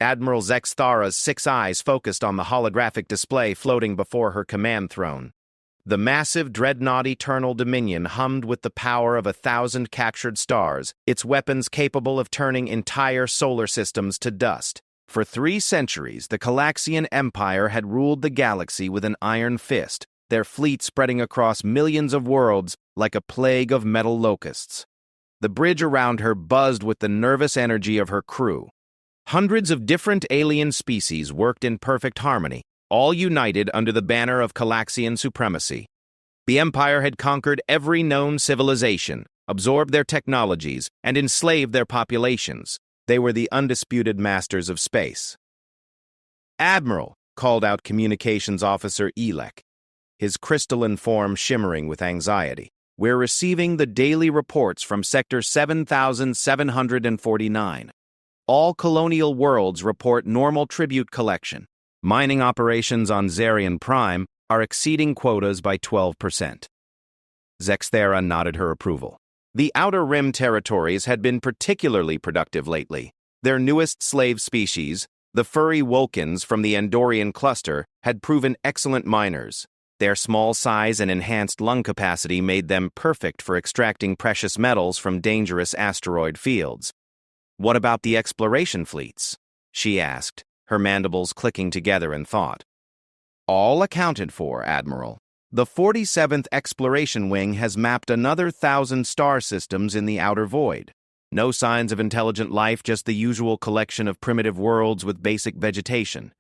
Admiral Zexthara's 6 eyes focused on the holographic display floating before her command throne. The massive dreadnought Eternal Dominion hummed with the power of 1,000 captured stars, its weapons capable of turning entire solar systems to dust. For 3 centuries, the Galaxian Empire had ruled the galaxy with an iron fist, their fleet spreading across millions of worlds like a plague of metal locusts. The bridge around her buzzed with the nervous energy of her crew. Hundreds of different alien species worked in perfect harmony, all united under the banner of Galaxian supremacy. The Empire had conquered every known civilization, absorbed their technologies, and enslaved their populations. They were the undisputed masters of space. "Admiral," called out Communications Officer Elek, his crystalline form shimmering with anxiety, "we're receiving the daily reports from Sector 7749. All colonial worlds report normal tribute collection. Mining operations on Zarian Prime are exceeding quotas by 12%. Zexthara nodded her approval. The Outer Rim territories had been particularly productive lately. Their newest slave species, the furry Wolkins from the Andorian cluster, had proven excellent miners. Their small size and enhanced lung capacity made them perfect for extracting precious metals from dangerous asteroid fields. "What about the exploration fleets?" she asked, her mandibles clicking together in thought. "All accounted for, Admiral. The 47th Exploration Wing has mapped another 1,000 star systems in the outer void. No signs of intelligent life, just the usual collection of primitive worlds with basic vegetation."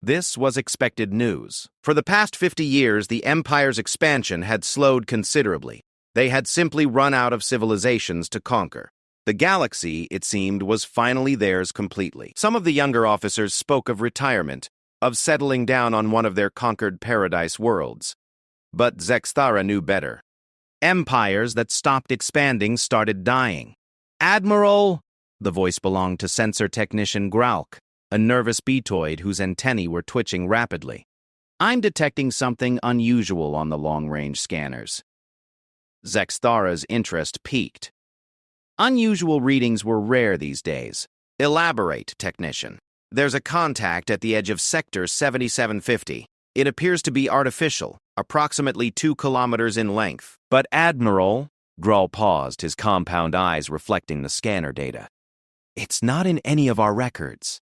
This was expected news. For the past 50 years, the Empire's expansion had slowed considerably. They had simply run out of civilizations to conquer. The galaxy, it seemed, was finally theirs completely. Some of the younger officers spoke of retirement, of settling down on one of their conquered paradise worlds. But Zexthara knew better. Empires that stopped expanding started dying. "Admiral!" The voice belonged to sensor technician Gralk, a nervous beatoid whose antennae were twitching rapidly. "I'm detecting something unusual on the long-range scanners." Zexthara's interest peaked. Unusual readings were rare these days. "Elaborate, technician." "There's a contact at the edge of Sector 7750. It appears to be artificial, approximately 2 kilometers in length." "But Admiral," Grull paused, his compound eyes reflecting the scanner data, "it's not in any of our records."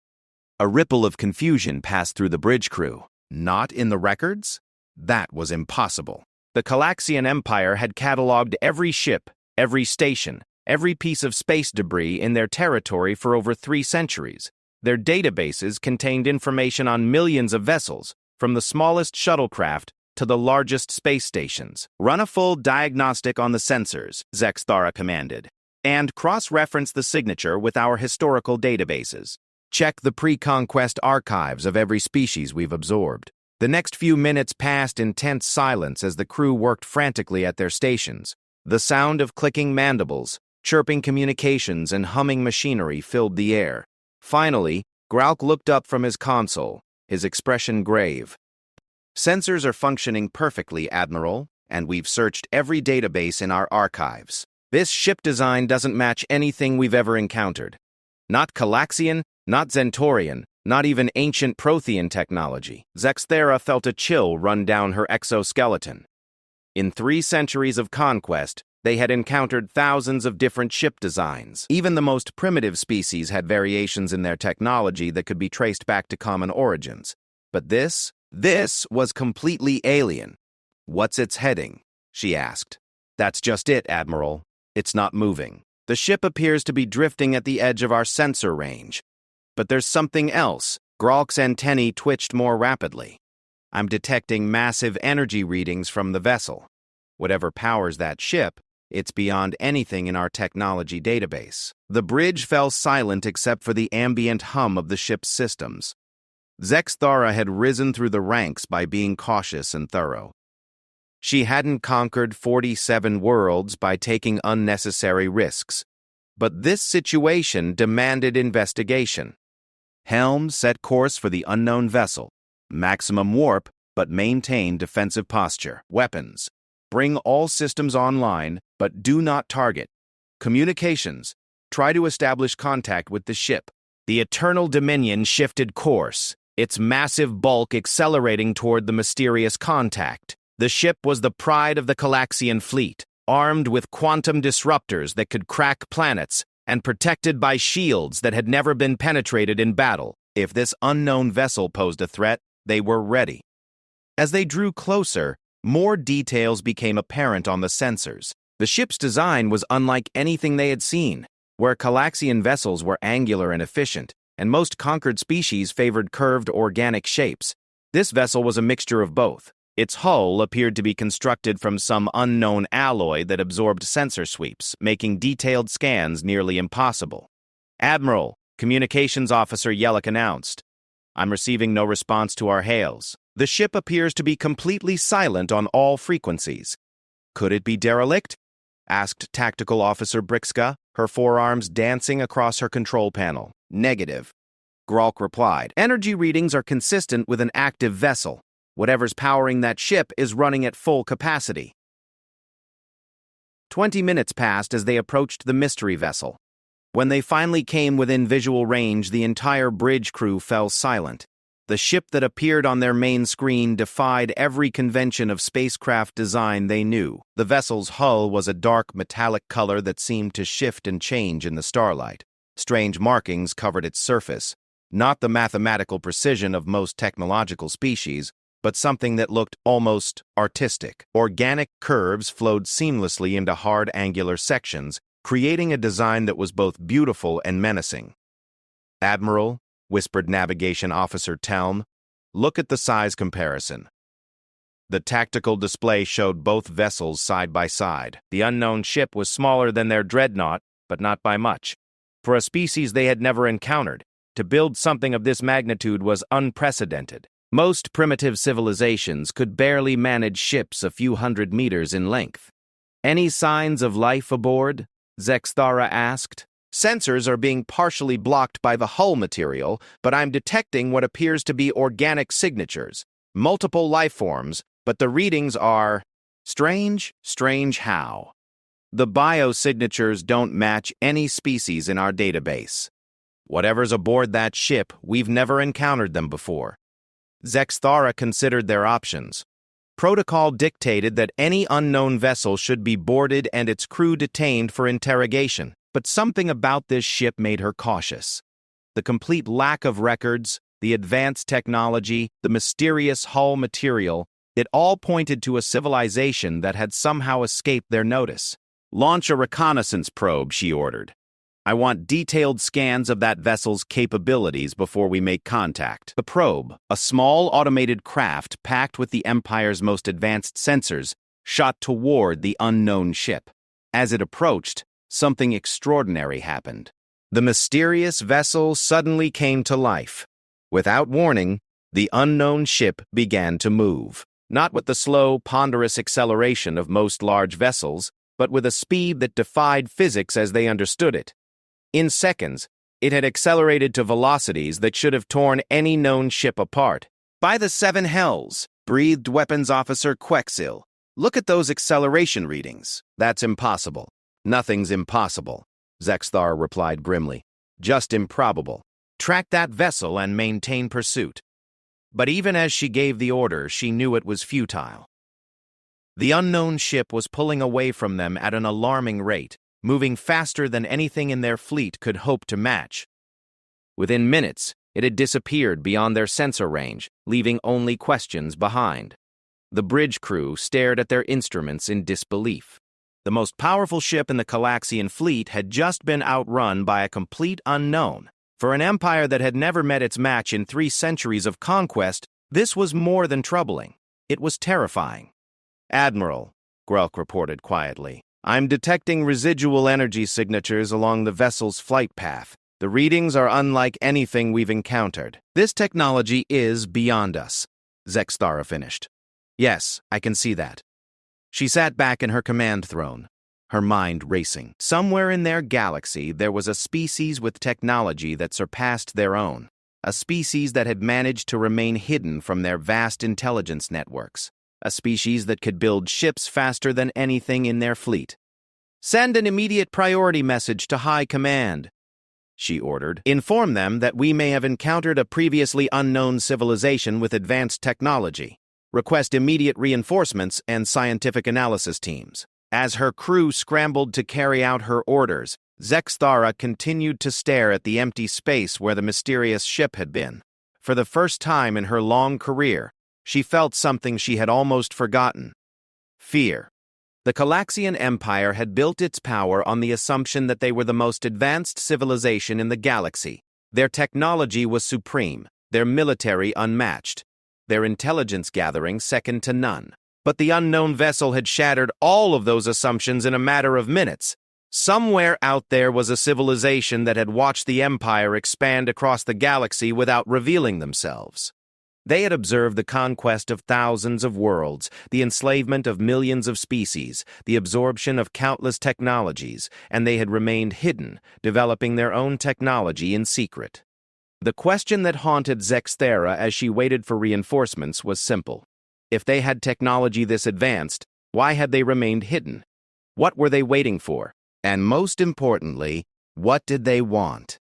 A ripple of confusion passed through the bridge crew. Not in the records? That was impossible. The Galaxian Empire had catalogued every ship, every station, every piece of space debris in their territory for over 3 centuries. Their databases contained information on millions of vessels, from the smallest shuttlecraft to the largest space stations. "Run a full diagnostic on the sensors," Zexthara commanded, "and cross-reference the signature with our historical databases. Check the pre-conquest archives of every species we've absorbed." The next few minutes passed in tense silence as the crew worked frantically at their stations. The sound of clicking mandibles, chirping communications, and humming machinery filled the air. Finally, Gralk looked up from his console, his expression grave. "Sensors are functioning perfectly, Admiral, and we've searched every database in our archives. This ship design doesn't match anything we've ever encountered. Not Galaxian, not Zentorian, not even ancient Prothean technology." Zexthara felt a chill run down her exoskeleton. In 3 centuries of conquest, they had encountered thousands of different ship designs. Even the most primitive species had variations in their technology that could be traced back to common origins. But this was completely alien. "What's its heading?" she asked. "That's just it, Admiral. It's not moving. The ship appears to be drifting at the edge of our sensor range. But there's something else." Gralk's antennae twitched more rapidly. "I'm detecting massive energy readings from the vessel. Whatever powers that ship, it's beyond anything in our technology database." The bridge fell silent except for the ambient hum of the ship's systems. Zexthara had risen through the ranks by being cautious and thorough. She hadn't conquered 47 worlds by taking unnecessary risks. But this situation demanded investigation. Helm set course for the unknown vessel. Maximum warp, but maintain defensive posture. Weapons. Bring all systems online, but do not target. Communications. Try to establish contact with the ship. The Eternal Dominion shifted course, its massive bulk accelerating toward the mysterious contact. The ship was the pride of the Calaxian fleet, armed with quantum disruptors that could crack planets and protected by shields that had never been penetrated in battle. If this unknown vessel posed a threat, they were ready. As they drew closer, more details became apparent on the sensors. The ship's design was unlike anything they had seen. Where Calaxian vessels were angular and efficient, and most conquered species favored curved organic shapes, this vessel was a mixture of both. Its hull appeared to be constructed from some unknown alloy that absorbed sensor sweeps, making detailed scans nearly impossible. "Admiral," Communications Officer Yellick announced, "I'm receiving no response to our hails. The ship appears to be completely silent on all frequencies." "Could it be derelict?" asked Tactical Officer Brixka, her forearms dancing across her control panel. "Negative," Gralk replied. "Energy readings are consistent with an active vessel. Whatever's powering that ship is running at full capacity." 20 minutes passed as they approached the mystery vessel. When they finally came within visual range, the entire bridge crew fell silent. The ship that appeared on their main screen defied every convention of spacecraft design they knew. The vessel's hull was a dark metallic color that seemed to shift and change in the starlight. Strange markings covered its surface, not the mathematical precision of most technological species, but something that looked almost artistic. Organic curves flowed seamlessly into hard angular sections, creating a design that was both beautiful and menacing. "Admiral," whispered Navigation Officer Telm, "look at the size comparison." The tactical display showed both vessels side by side. The unknown ship was smaller than their dreadnought, but not by much. For a species they had never encountered, to build something of this magnitude was unprecedented. Most primitive civilizations could barely manage ships a few hundred meters in length. "Any signs of life aboard?" Zexthara asked. "Sensors are being partially blocked by the hull material, but I'm detecting what appears to be organic signatures. Multiple life forms, but the readings are strange. Strange how? The biosignatures don't match any species in our database. Whatever's aboard that ship, we've never encountered them before." Zexthara considered their options. Protocol dictated that any unknown vessel should be boarded and its crew detained for interrogation. But something about this ship made her cautious. The complete lack of records, the advanced technology, the mysterious hull material, it all pointed to a civilization that had somehow escaped their notice. "Launch a reconnaissance probe," she ordered. "I want detailed scans of that vessel's capabilities before we make contact." The probe, a small automated craft packed with the Empire's most advanced sensors, shot toward the unknown ship. As it approached, something extraordinary happened. The mysterious vessel suddenly came to life. Without warning, the unknown ship began to move. Not with the slow, ponderous acceleration of most large vessels, but with a speed that defied physics as they understood it. In seconds, it had accelerated to velocities that should have torn any known ship apart. "By the seven hells," breathed Weapons Officer Quexil. "Look at those acceleration readings." "That's impossible." "Nothing's impossible," Zexthar replied grimly. "Just improbable. Track that vessel and maintain pursuit." But even as she gave the order, she knew it was futile. The unknown ship was pulling away from them at an alarming rate, moving faster than anything in their fleet could hope to match. Within minutes, it had disappeared beyond their sensor range, leaving only questions behind. The bridge crew stared at their instruments in disbelief. The most powerful ship in the Calaxian fleet had just been outrun by a complete unknown. For an empire that had never met its match in 3 centuries of conquest, this was more than troubling. It was terrifying. "Admiral," Grelk reported quietly, "I'm detecting residual energy signatures along the vessel's flight path. The readings are unlike anything we've encountered. This technology is beyond us," Zexthara finished. "Yes, I can see that." She sat back in her command throne, her mind racing. Somewhere in their galaxy, there was a species with technology that surpassed their own, a species that had managed to remain hidden from their vast intelligence networks, a species that could build ships faster than anything in their fleet. "Send an immediate priority message to High Command." she ordered. "Inform them that we may have encountered a previously unknown civilization with advanced technology. Request immediate reinforcements and scientific analysis teams." As her crew scrambled to carry out her orders, Zexthara continued to stare at the empty space where the mysterious ship had been. For the first time in her long career, she felt something she had almost forgotten: fear. The Galaxian Empire had built its power on the assumption that they were the most advanced civilization in the galaxy. Their technology was supreme, their military unmatched, their intelligence gathering second to none. But the unknown vessel had shattered all of those assumptions in a matter of minutes. Somewhere out there was a civilization that had watched the Empire expand across the galaxy without revealing themselves. They had observed the conquest of thousands of worlds, the enslavement of millions of species, the absorption of countless technologies, and they had remained hidden, developing their own technology in secret. The question that haunted Zexthara as she waited for reinforcements was simple. If they had technology this advanced, why had they remained hidden? What were they waiting for? And most importantly, what did they want?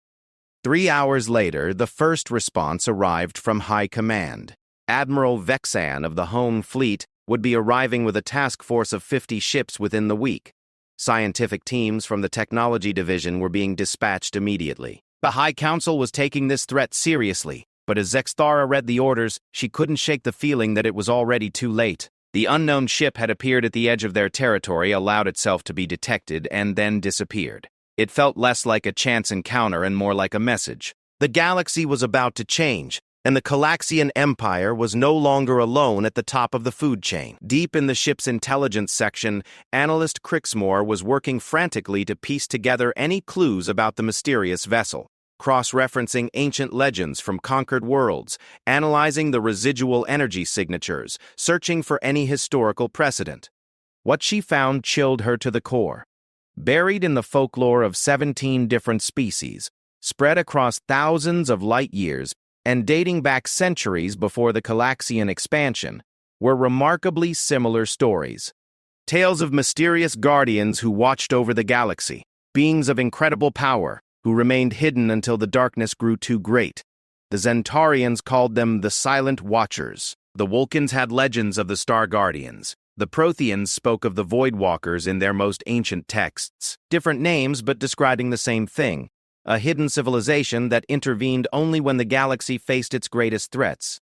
3 hours later, the first response arrived from High Command. Admiral Vexan of the Home Fleet would be arriving with a task force of 50 ships within the week. Scientific teams from the Technology Division were being dispatched immediately. The High Council was taking this threat seriously, but as Zexthara read the orders, she couldn't shake the feeling that it was already too late. The unknown ship had appeared at the edge of their territory, allowed itself to be detected, and then disappeared. It felt less like a chance encounter and more like a message. The galaxy was about to change, and the Galaxian Empire was no longer alone at the top of the food chain. Deep in the ship's intelligence section, analyst Crixmore was working frantically to piece together any clues about the mysterious vessel, cross-referencing ancient legends from conquered worlds, analyzing the residual energy signatures, searching for any historical precedent. What she found chilled her to the core. Buried in the folklore of 17 different species, spread across thousands of light years, and dating back centuries before the Galaxian expansion, were remarkably similar stories. Tales of mysterious guardians who watched over the galaxy, beings of incredible power, who remained hidden until the darkness grew too great. The Zentarians called them the Silent Watchers. The Vulcans had legends of the Star Guardians. The Protheans spoke of the Voidwalkers in their most ancient texts. Different names, but describing the same thing: a hidden civilization that intervened only when the galaxy faced its greatest threats.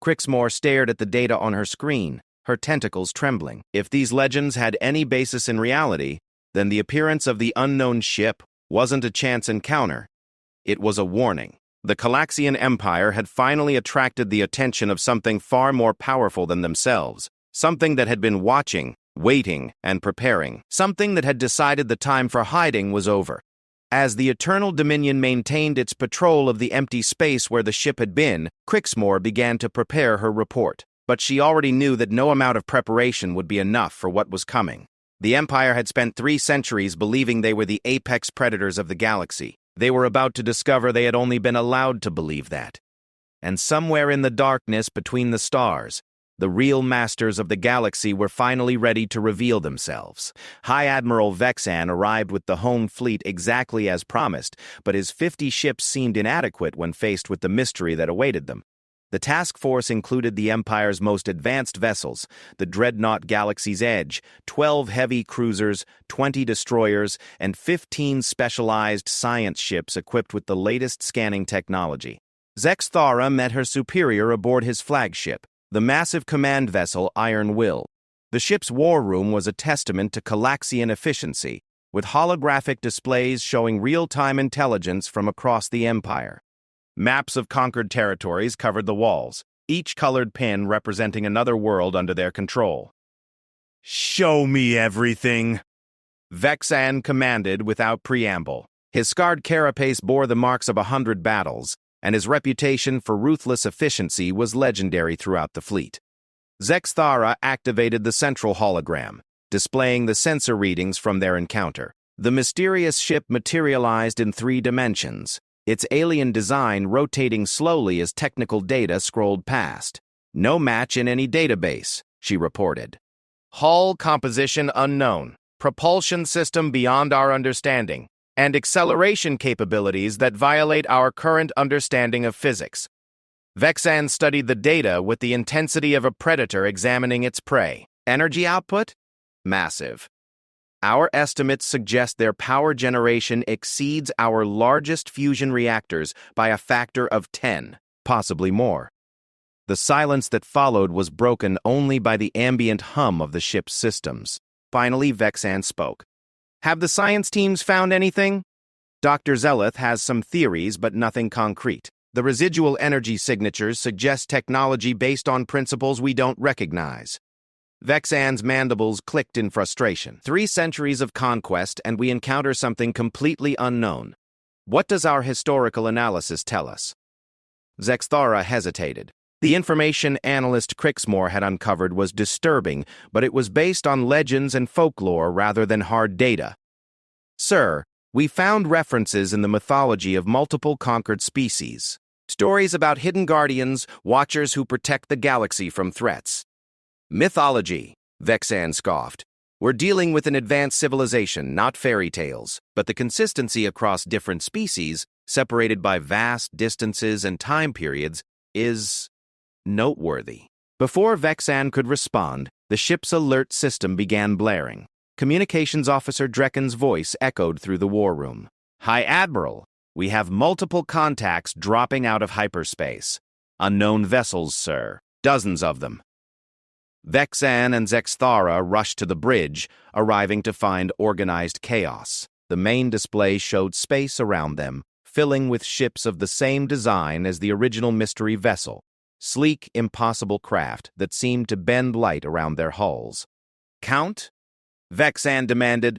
Crixmore stared at the data on her screen, her tentacles trembling. If these legends had any basis in reality, then the appearance of the unknown ship wasn't a chance encounter. It was a warning. The Galaxian Empire had finally attracted the attention of something far more powerful than themselves. Something that had been watching, waiting, and preparing. Something that had decided the time for hiding was over. As the Eternal Dominion maintained its patrol of the empty space where the ship had been, Crixmore began to prepare her report. But she already knew that no amount of preparation would be enough for what was coming. The Empire had spent 3 centuries believing they were the apex predators of the galaxy. They were about to discover they had only been allowed to believe that. And somewhere in the darkness between the stars, the real masters of the galaxy were finally ready to reveal themselves. High Admiral Vexan arrived with the home fleet exactly as promised, but his 50 ships seemed inadequate when faced with the mystery that awaited them. The task force included the Empire's most advanced vessels, the Dreadnought Galaxy's Edge, 12 heavy cruisers, 20 destroyers, and 15 specialized science ships equipped with the latest scanning technology. Zexthara met her superior aboard his flagship, the massive command vessel Iron Will. The ship's war room was a testament to Galaxian efficiency, with holographic displays showing real-time intelligence from across the Empire. Maps of conquered territories covered the walls, each colored pin representing another world under their control. "Show me everything," Vexan commanded without preamble. His scarred carapace bore the marks of 100 battles, and his reputation for ruthless efficiency was legendary throughout the fleet. Zexthara activated the central hologram, displaying the sensor readings from their encounter. The mysterious ship materialized in 3 dimensions, its alien design rotating slowly as technical data scrolled past. "No match in any database," she reported. "Hull composition unknown. Propulsion system beyond our understanding. and acceleration capabilities that violate our current understanding of physics. Vexan studied the data with the intensity of a predator examining its prey. Energy output? Massive. Our estimates suggest their power generation exceeds our largest fusion reactors by a factor of 10, possibly more. The silence that followed was broken only by the ambient hum of the ship's systems. Finally, Vexan spoke. Have the science teams found anything? Dr. Zeleth has some theories, but nothing concrete. The residual energy signatures suggest technology based on principles we don't recognize. Vexan's mandibles clicked in frustration. 3 centuries of conquest, and we encounter something completely unknown. What does our historical analysis tell us? Zexthara hesitated. The information analyst Crixmore had uncovered was disturbing, but it was based on legends and folklore rather than hard data. Sir, we found references in the mythology of multiple conquered species. Stories about hidden guardians, watchers who protect the galaxy from threats. Mythology, Vexan scoffed. We're dealing with an advanced civilization, not fairy tales, but the consistency across different species, separated by vast distances and time periods, is noteworthy. Before Vexan could respond, the ship's alert system began blaring. Communications Officer Drecken's voice echoed through the war room. High Admiral, we have multiple contacts dropping out of hyperspace. Unknown vessels, sir. Dozens of them. Vexan and Zexthara rushed to the bridge, arriving to find organized chaos. The main display showed space around them, filling with ships of the same design as the original mystery vessel. Sleek, impossible craft that seemed to bend light around their hulls. Count? Vexan demanded.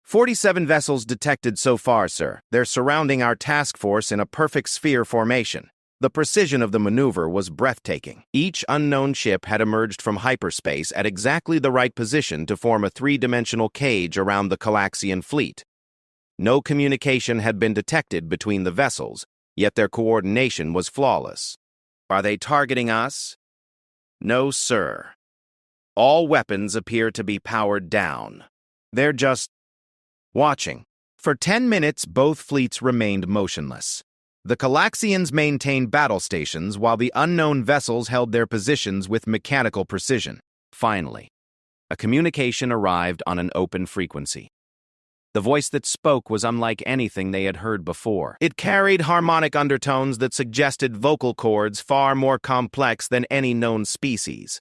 47 vessels detected so far, sir. They're surrounding our task force in a perfect sphere formation. The precision of the maneuver was breathtaking. Each unknown ship had emerged from hyperspace at exactly the right position to form a 3-dimensional cage around the Calaxian fleet. No communication had been detected between the vessels, yet their coordination was flawless. Are they targeting us? No, sir. All weapons appear to be powered down. They're just watching. For 10 minutes, both fleets remained motionless. The Calaxians maintained battle stations while the unknown vessels held their positions with mechanical precision. Finally, a communication arrived on an open frequency. The voice that spoke was unlike anything they had heard before. It carried harmonic undertones that suggested vocal cords far more complex than any known species.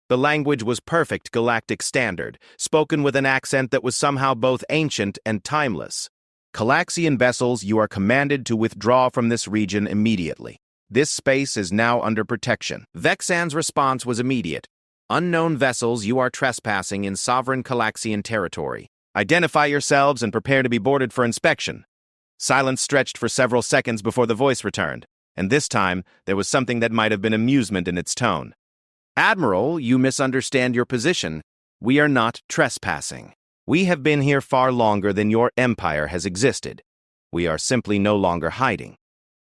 The language was perfect galactic standard, spoken with an accent that was somehow both ancient and timeless. Calaxian vessels, you are commanded to withdraw from this region immediately. This space is now under protection. Vexan's response was immediate. Unknown vessels, you are trespassing in sovereign Calaxian territory. Identify yourselves and prepare to be boarded for inspection. Silence stretched for several seconds before the voice returned, and this time there was something that might have been amusement in its tone. Admiral, you misunderstand your position. We are not trespassing. We have been here far longer than your empire has existed. We are simply no longer hiding.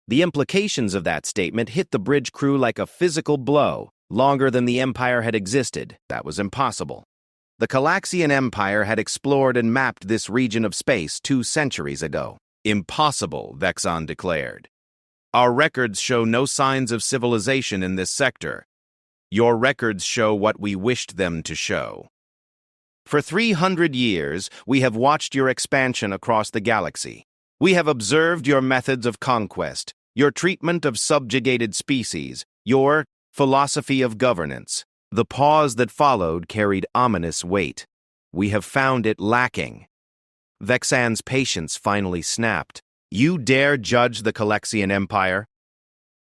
The implications of that statement hit the bridge crew like a physical blow. Longer than the empire had existed, that was impossible. The Calaxian Empire had explored and mapped this region of space 2 centuries ago. Impossible, Vexan declared. Our records show no signs of civilization in this sector. Your records show what we wished them to show. For 300 years, we have watched your expansion across the galaxy. We have observed your methods of conquest, your treatment of subjugated species, your philosophy of governance. The pause that followed carried ominous weight. We have found it lacking. Vexan's patience finally snapped. You dare judge the Calaxian Empire?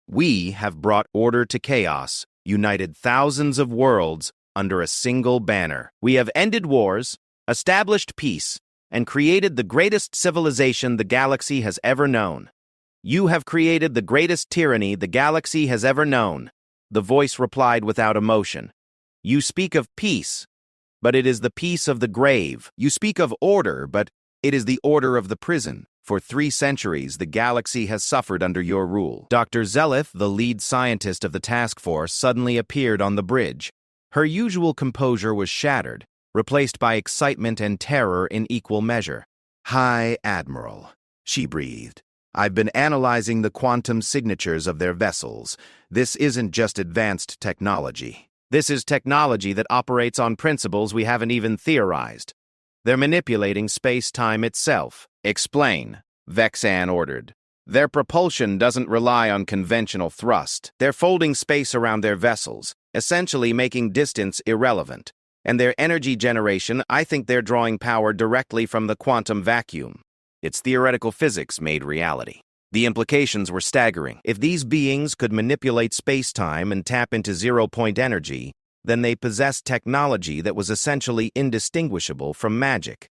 We have brought order to chaos, united thousands of worlds under a single banner. We have ended wars, established peace, and created the greatest civilization the galaxy has ever known. You have created the greatest tyranny the galaxy has ever known. The voice replied without emotion. You speak of peace, but it is the peace of the grave. You speak of order, but it is the order of the prison. For 3 centuries, the galaxy has suffered under your rule. Dr. Zeleth, the lead scientist of the task force, suddenly appeared on the bridge. Her usual composure was shattered, replaced by excitement and terror in equal measure. "Hi, Admiral," she breathed. "I've been analyzing the quantum signatures of their vessels. This isn't just advanced technology. This is technology that operates on principles we haven't even theorized. They're manipulating space-time itself." "Explain," Vexan ordered. "Their propulsion doesn't rely on conventional thrust. They're folding space around their vessels, essentially making distance irrelevant. And their energy generation, I think they're drawing power directly from the quantum vacuum. It's theoretical physics made reality." The implications were staggering. If these beings could manipulate space-time and tap into zero-point energy, then they possessed technology that was essentially indistinguishable from magic.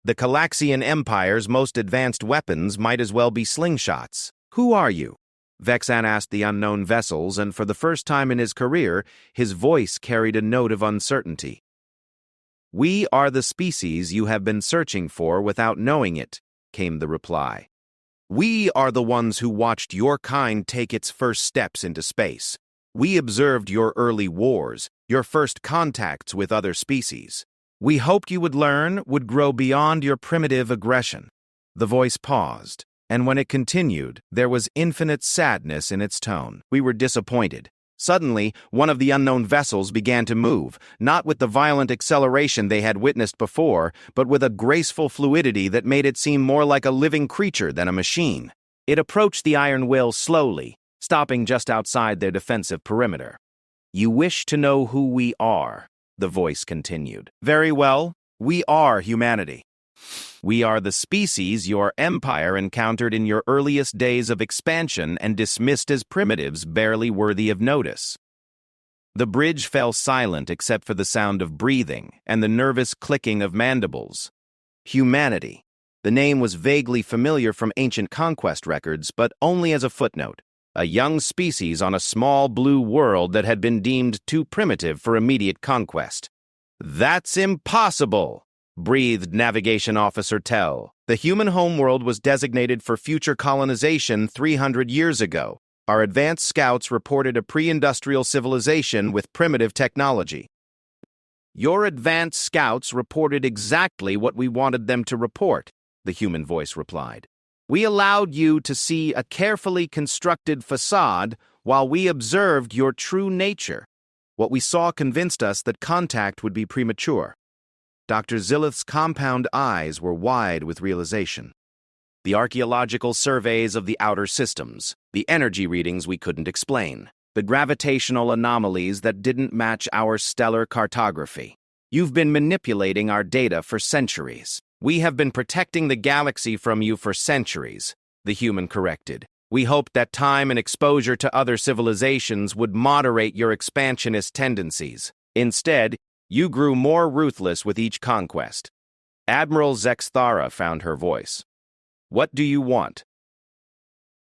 The Galaxian Empire's most advanced weapons might as well be slingshots. "Who are you?" Vexan asked the unknown vessels, and for the first time in his career, his voice carried a note of uncertainty. "We are the species you have been searching for without knowing it," came the reply. "We are the ones who watched your kind take its first steps into space. We observed your early wars, your first contacts with other species. We hoped you would learn, would grow beyond your primitive aggression." The voice paused, and when it continued, there was infinite sadness in its tone. "We were disappointed. Suddenly, one of the unknown vessels began to move, not with the violent acceleration they had witnessed before, but with a graceful fluidity that made it seem more like a living creature than a machine. It approached the Iron Will slowly, stopping just outside their defensive perimeter. "You wish to know who we are," the voice continued. "Very well, we are humanity. We are the species your empire encountered in your earliest days of expansion and dismissed as primitives barely worthy of notice." The bridge fell silent except for the sound of breathing and the nervous clicking of mandibles. Humanity. The name was vaguely familiar from ancient conquest records, but only as a footnote. A young species on a small blue world that had been deemed too primitive for immediate conquest. "That's impossible," breathed Navigation Officer Tell. "The human homeworld was designated for future colonization 300 years ago. Our advanced scouts reported a pre-industrial civilization with primitive technology." "Your advanced scouts reported exactly what we wanted them to report," the human voice replied. "We allowed you to see a carefully constructed facade while we observed your true nature. What we saw convinced us that contact would be premature." Dr. Zillith's compound eyes were wide with realization. "The archaeological surveys of the outer systems, the energy readings we couldn't explain, the gravitational anomalies that didn't match our stellar cartography. You've been manipulating our data for centuries. We have been protecting the galaxy from you for centuries," the human corrected. "We hoped that time and exposure to other civilizations would moderate your expansionist tendencies. Instead, you grew more ruthless with each conquest." Admiral Zexthara found her voice. "What do you want?"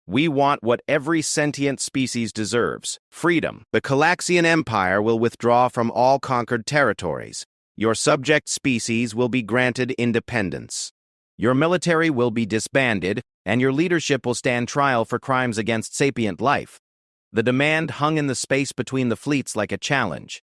"We want what every sentient species deserves: freedom. The Galaxian Empire will withdraw from all conquered territories. Your subject species will be granted independence. Your military will be disbanded, and your leadership will stand trial for crimes against sapient life." The demand hung in the space between the fleets like a challenge.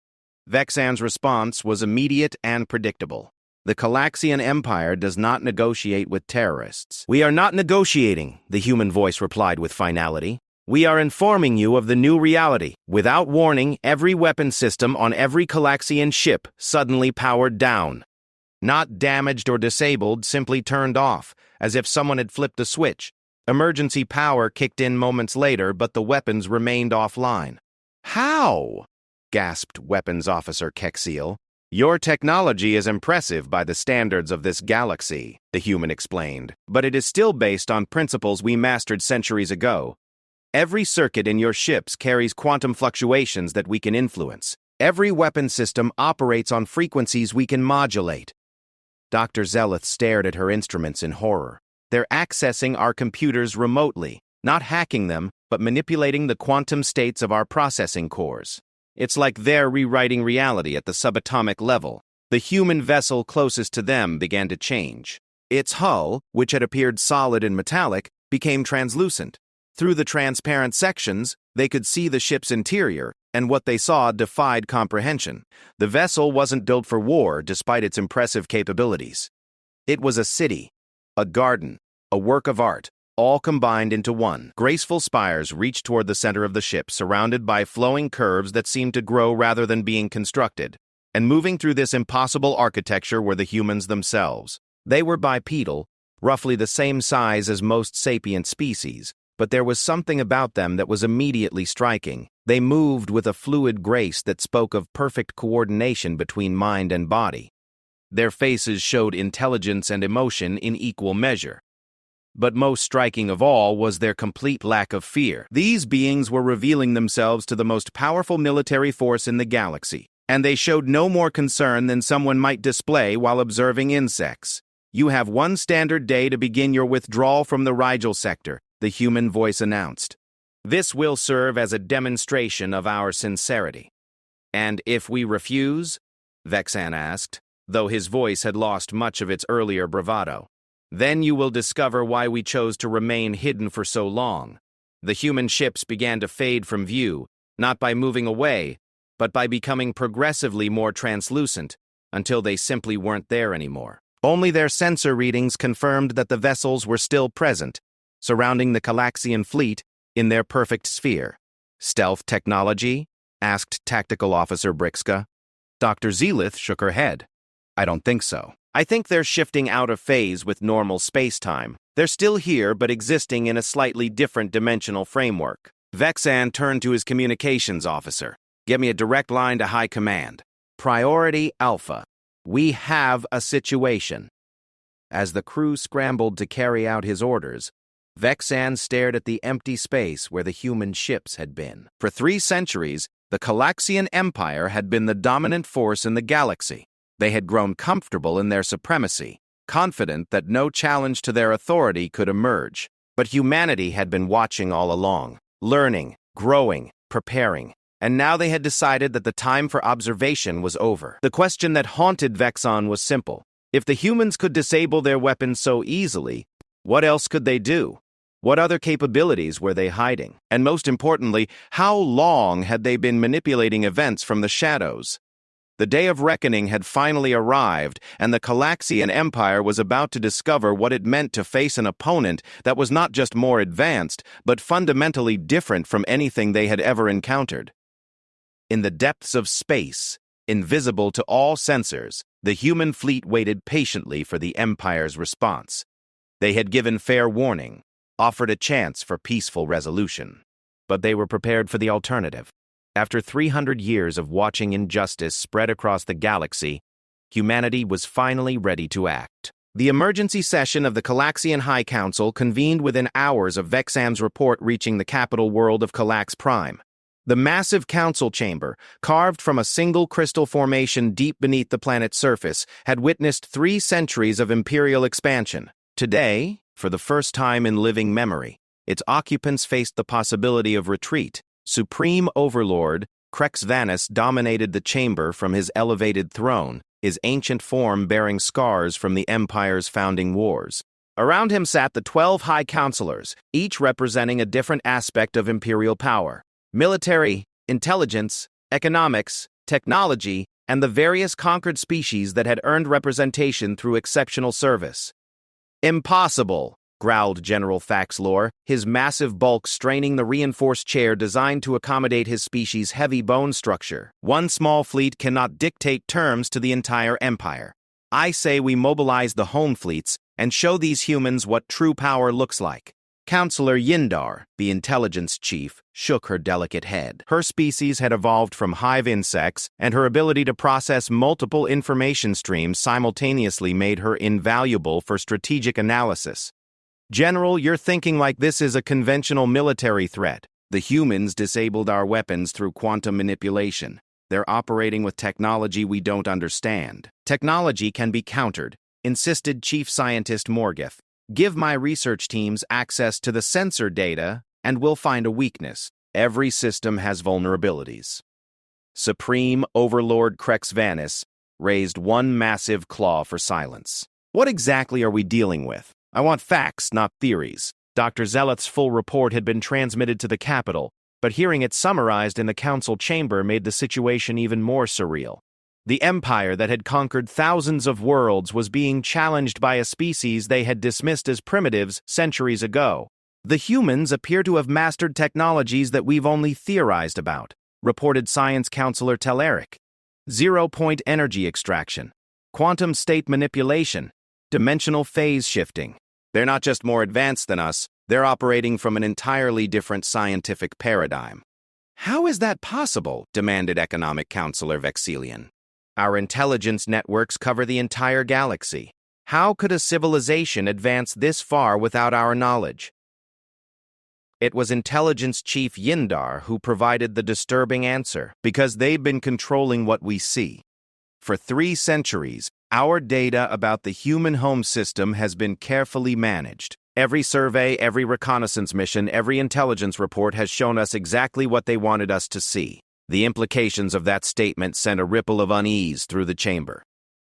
Vexan's response was immediate and predictable. "The Galaxian Empire does not negotiate with terrorists." "We are not negotiating," the human voice replied with finality. "We are informing you of the new reality. Without warning, every weapon system on every Galaxian ship suddenly powered down. Not damaged or disabled, simply turned off, as if someone had flipped a switch. Emergency power kicked in moments later, but the weapons remained offline." "How?" gasped Weapons Officer Kexiel. "Your technology is impressive by the standards of this galaxy," the human explained, "but it is still based on principles we mastered centuries ago. Every circuit in your ships carries quantum fluctuations that we can influence. Every weapon system operates on frequencies we can modulate." Dr. Zelith stared at her instruments in horror. "They're accessing our computers remotely, not hacking them, but manipulating the quantum states of our processing cores. It's like they're rewriting reality at the subatomic level." The human vessel closest to them began to change. Its hull, which had appeared solid and metallic, became translucent. Through the transparent sections, they could see the ship's interior, and what they saw defied comprehension. The vessel wasn't built for war, despite its impressive capabilities. It was a city. A garden, a work of art, all combined into one. Graceful spires reached toward the center of the ship, surrounded by flowing curves that seemed to grow rather than being constructed. And moving through this impossible architecture were the humans themselves. They were bipedal, roughly the same size as most sapient species, but there was something about them that was immediately striking. They moved with a fluid grace that spoke of perfect coordination between mind and body. Their faces showed intelligence and emotion in equal measure. But most striking of all was their complete lack of fear. These beings were revealing themselves to the most powerful military force in the galaxy, and they showed no more concern than someone might display while observing insects. "You have one standard day to begin your withdrawal from the Rigel sector," the human voice announced. "This will serve as a demonstration of our sincerity." "And if we refuse?" Vexan asked, though his voice had lost much of its earlier bravado. "Then you will discover why we chose to remain hidden for so long." The human ships began to fade from view, not by moving away, but by becoming progressively more translucent, until they simply weren't there anymore. Only their sensor readings confirmed that the vessels were still present, surrounding the Calaxian fleet in their perfect sphere. "Stealth technology?" asked Tactical Officer Brixka. Dr. Zelith shook her head. "I don't think so. I think they're shifting out of phase with normal space-time. They're still here, but existing in a slightly different dimensional framework." Vexan turned to his communications officer. "Get me a direct line to High Command. Priority Alpha. We have a situation." As the crew scrambled to carry out his orders, Vexan stared at the empty space where the human ships had been. For 3 centuries, the Calaxian Empire had been the dominant force in the galaxy. They had grown comfortable in their supremacy, confident that no challenge to their authority could emerge. But humanity had been watching all along, learning, growing, preparing, and now they had decided that the time for observation was over. The question that haunted Vexan was simple. If the humans could disable their weapons so easily, what else could they do? What other capabilities were they hiding? And most importantly, how long had they been manipulating events from the shadows? The day of reckoning had finally arrived, and the Calaxian Empire was about to discover what it meant to face an opponent that was not just more advanced, but fundamentally different from anything they had ever encountered. In the depths of space, invisible to all sensors, the human fleet waited patiently for the Empire's response. They had given fair warning, offered a chance for peaceful resolution. But they were prepared for the alternative. After 300 years of watching injustice spread across the galaxy, humanity was finally ready to act. The emergency session of the Calaxian High Council convened within hours of Vexan's report reaching the capital world of Calax Prime. The massive council chamber, carved from a single crystal formation deep beneath the planet's surface, had witnessed 3 centuries of imperial expansion. Today, for the first time in living memory, its occupants faced the possibility of retreat. Supreme Overlord Crex Vanus dominated the chamber from his elevated throne, his ancient form bearing scars from the Empire's founding wars. Around him sat the 12 High Counselors, each representing a different aspect of imperial power. Military, intelligence, economics, technology, and the various conquered species that had earned representation through exceptional service. "Impossible," growled General Faxlore, his massive bulk straining the reinforced chair designed to accommodate his species' heavy bone structure. "One small fleet cannot dictate terms to the entire empire. I say we mobilize the home fleets and show these humans what true power looks like." Counselor Yindar, the intelligence chief, shook her delicate head. Her species had evolved from hive insects, and her ability to process multiple information streams simultaneously made her invaluable for strategic analysis. "General, you're thinking like this is a conventional military threat. The humans disabled our weapons through quantum manipulation. They're operating with technology we don't understand. Technology can be countered," insisted Chief Scientist Morgith. "Give my research teams access to the sensor data, and we'll find a weakness. Every system has vulnerabilities." Supreme Overlord Crex Vanus raised one massive claw for silence. "What exactly are we dealing with? I want facts, not theories." Dr. Zeleth's full report had been transmitted to the capital, but hearing it summarized in the council chamber made the situation even more surreal. The empire that had conquered thousands of worlds was being challenged by a species they had dismissed as primitives centuries ago. The humans appear to have mastered technologies that we've only theorized about, reported Science Counselor Teleric. Zero-point energy extraction, quantum state manipulation, dimensional phase shifting. They're not just more advanced than us, they're operating from an entirely different scientific paradigm. How is that possible? Demanded Economic Counselor Vexilian. Our intelligence networks cover the entire galaxy. How could a civilization advance this far without our knowledge? It was Intelligence Chief Yindar who provided the disturbing answer, because they've been controlling what we see. For 3 centuries, our data about the human home system has been carefully managed. Every survey, every reconnaissance mission, every intelligence report has shown us exactly what they wanted us to see. The implications of that statement sent a ripple of unease through the chamber.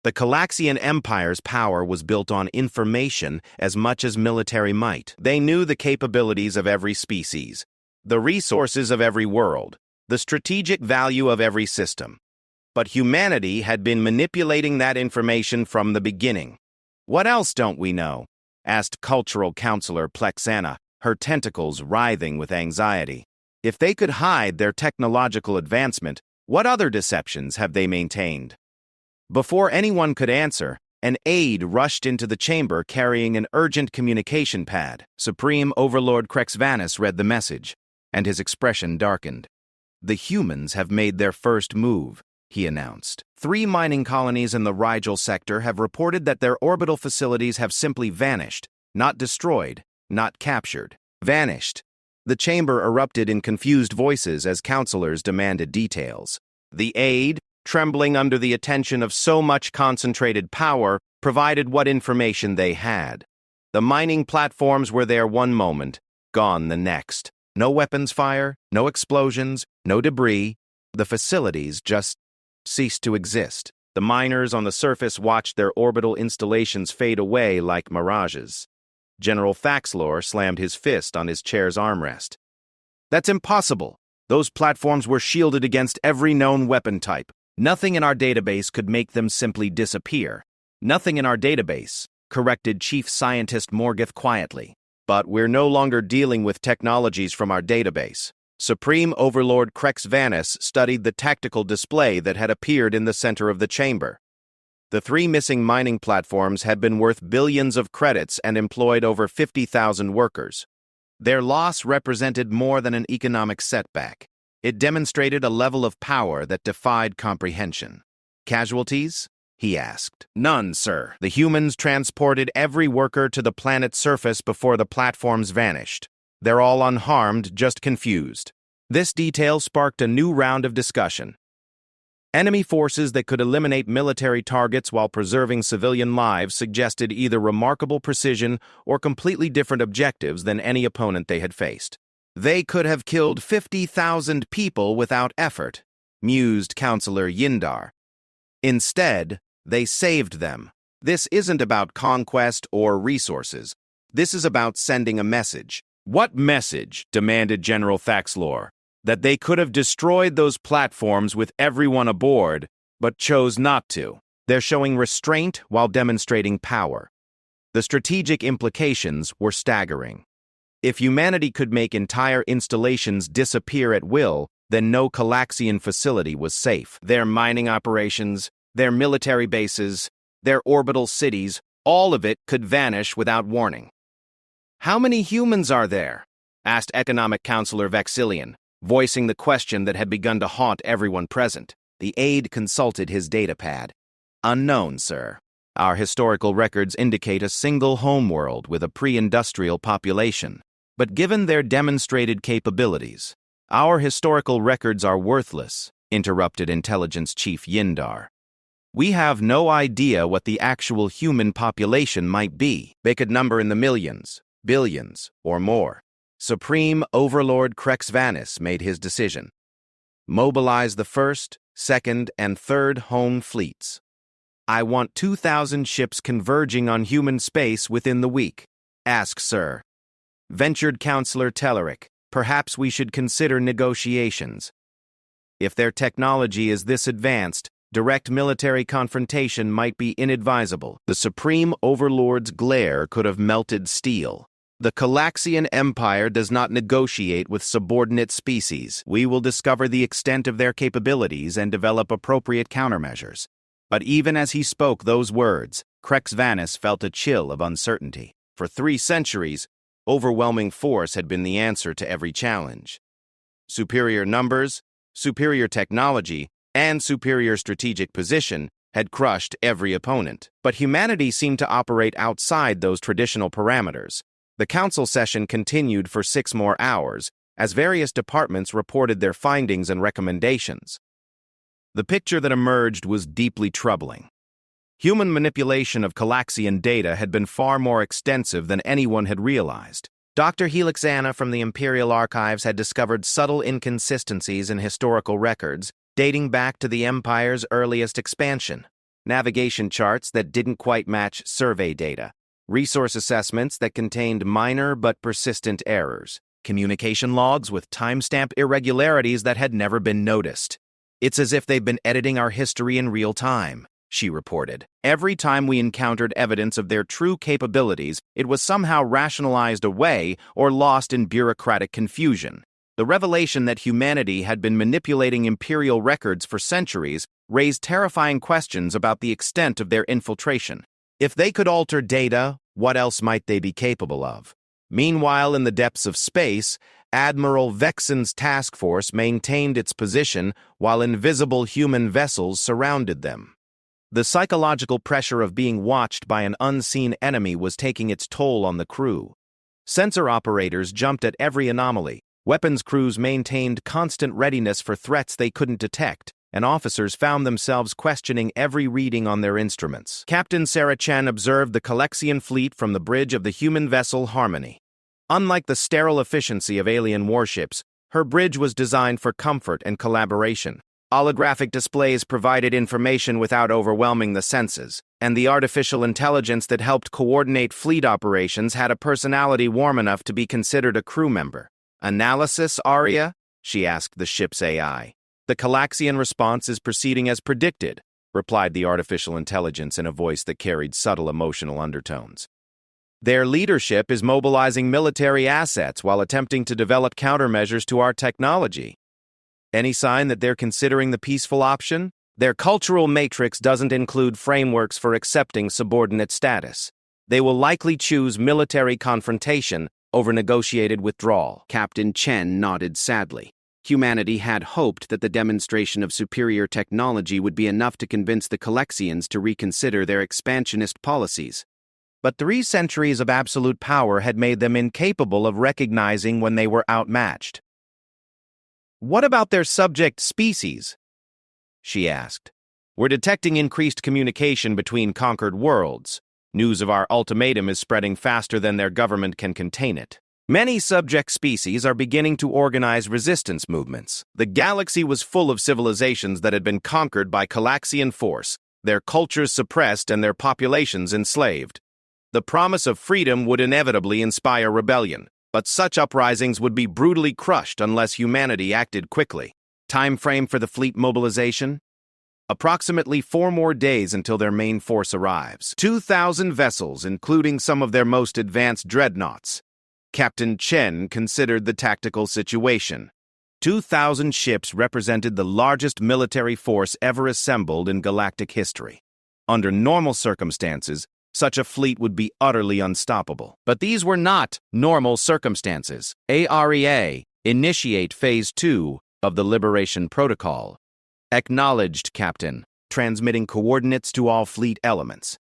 The Calaxian Empire's power was built on information as much as military might. They knew the capabilities of every species, the resources of every world, the strategic value of every system. But humanity had been manipulating that information from the beginning. What else don't we know? Asked Cultural Counselor Plexana, her tentacles writhing with anxiety. If they could hide their technological advancement, what other deceptions have they maintained? Before anyone could answer, an aide rushed into the chamber carrying an urgent communication pad. Supreme Overlord Crexvanus read the message, and his expression darkened. The humans have made their first move, he announced. 3 mining colonies in the Rigel sector have reported that their orbital facilities have simply vanished, not destroyed, not captured. Vanished. The chamber erupted in confused voices as counselors demanded details. The aide, trembling under the attention of so much concentrated power, provided what information they had. The mining platforms were there one moment, gone the next. No weapons fire, no explosions, no debris. The facilities just ceased to exist. The miners on the surface watched their orbital installations fade away like mirages. General Thaxlor slammed his fist on his chair's armrest. That's impossible. Those platforms were shielded against every known weapon type. Nothing in our database could make them simply disappear. Nothing in our database, corrected Chief Scientist Morgoth quietly. But we're no longer dealing with technologies from our database. Supreme Overlord Crexvanus studied the tactical display that had appeared in the center of the chamber. The 3 missing mining platforms had been worth billions of credits and employed over 50,000 workers. Their loss represented more than an economic setback. It demonstrated a level of power that defied comprehension. Casualties? He asked. None, sir. The humans transported every worker to the planet's surface before the platforms vanished. They're all unharmed, just confused. This detail sparked a new round of discussion. Enemy forces that could eliminate military targets while preserving civilian lives suggested either remarkable precision or completely different objectives than any opponent they had faced. They could have killed 50,000 people without effort, mused Counselor Yindar. Instead, they saved them. This isn't about conquest or resources. This is about sending a message. What message? Demanded General Thaxlor. That they could have destroyed those platforms with everyone aboard, but chose not to. They're showing restraint while demonstrating power. The strategic implications were staggering. If humanity could make entire installations disappear at will, then no Calaxian facility was safe. Their mining operations, their military bases, their orbital cities, all of it could vanish without warning. How many humans are there? Asked Economic Counselor Vexilian, voicing the question that had begun to haunt everyone present. The aide consulted his datapad. Unknown, sir. Our historical records indicate a single homeworld with a pre-industrial population. But given their demonstrated capabilities, our historical records are worthless, interrupted Intelligence Chief Yindar. We have no idea what the actual human population might be. They could number in the millions, billions, or more. Supreme Overlord Crexvanus made his decision. Mobilize the 1st, 2nd, and 3rd home fleets. I want 2,000 ships converging on human space within the week. Ask, sir. Ventured Counselor Teleric, perhaps we should consider negotiations. If their technology is this advanced, Direct military confrontation might be inadvisable. The Supreme Overlord's glare could have melted steel. The Galaxian Empire does not negotiate with subordinate species. We will discover the extent of their capabilities and develop appropriate countermeasures. But even as he spoke those words, Crex Vanis felt a chill of uncertainty. For 3 centuries, overwhelming force had been the answer to every challenge. Superior numbers, superior technology, and superior strategic position had crushed every opponent. But humanity seemed to operate outside those traditional parameters. The council session continued for 6 more hours, as various departments reported their findings and recommendations. The picture that emerged was deeply troubling. Human manipulation of Galaxian data had been far more extensive than anyone had realized. Dr. Helixana from the Imperial Archives had discovered subtle inconsistencies in historical records dating back to the Empire's earliest expansion. Navigation charts that didn't quite match survey data. Resource assessments that contained minor but persistent errors. Communication logs with timestamp irregularities that had never been noticed. "It's as if they've been editing our history in real time," she reported. "Every time we encountered evidence of their true capabilities, it was somehow rationalized away or lost in bureaucratic confusion." The revelation that humanity had been manipulating imperial records for centuries raised terrifying questions about the extent of their infiltration. If they could alter data, what else might they be capable of? Meanwhile, in the depths of space, Admiral Vexen's task force maintained its position while invisible human vessels surrounded them. The psychological pressure of being watched by an unseen enemy was taking its toll on the crew. Sensor operators jumped at every anomaly. Weapons crews maintained constant readiness for threats they couldn't detect, and officers found themselves questioning every reading on their instruments. Captain Sarah Chen observed the Galaxian fleet from the bridge of the human vessel Harmony. Unlike the sterile efficiency of alien warships, her bridge was designed for comfort and collaboration. Holographic displays provided information without overwhelming the senses, and the artificial intelligence that helped coordinate fleet operations had a personality warm enough to be considered a crew member. "Analysis, Aria?" she asked the ship's AI. "The Galaxian response is proceeding as predicted," replied the artificial intelligence in a voice that carried subtle emotional undertones. "Their leadership is mobilizing military assets while attempting to develop countermeasures to our technology. Any sign that they're considering the peaceful option? Their cultural matrix doesn't include frameworks for accepting subordinate status. They will likely choose military confrontation over negotiated withdrawal." Captain Chen nodded sadly. Humanity had hoped that the demonstration of superior technology would be enough to convince the Galaxians to reconsider their expansionist policies. But 3 centuries of absolute power had made them incapable of recognizing when they were outmatched. "What about their subject species?" she asked. "We're detecting increased communication between conquered worlds. News of our ultimatum is spreading faster than their government can contain it. Many subject species are beginning to organize resistance movements. The galaxy was full of civilizations that had been conquered by Galaxian force, their cultures suppressed and their populations enslaved. The promise of freedom would inevitably inspire rebellion, but such uprisings would be brutally crushed unless humanity acted quickly. Time frame for the fleet mobilization? Approximately 4 more days until their main force arrives. 2,000 vessels, including some of their most advanced dreadnoughts. Captain Chen considered the tactical situation. 2,000 ships represented the largest military force ever assembled in galactic history. Under normal circumstances, such a fleet would be utterly unstoppable. But these were not normal circumstances. AREA, initiate Phase 2 of the Liberation Protocol. Acknowledged, Captain, transmitting coordinates to all fleet elements.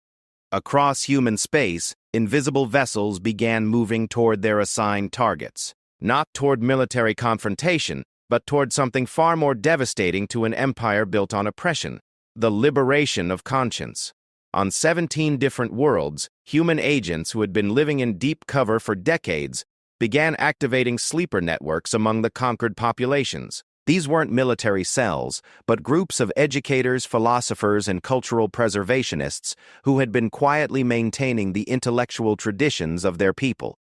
Across human space, invisible vessels began moving toward their assigned targets. Not toward military confrontation, but toward something far more devastating to an empire built on oppression: the liberation of conscience. On 17 different worlds, human agents who had been living in deep cover for decades began activating sleeper networks among the conquered populations. These weren't military cells, but groups of educators, philosophers, and cultural preservationists who had been quietly maintaining the intellectual traditions of their people.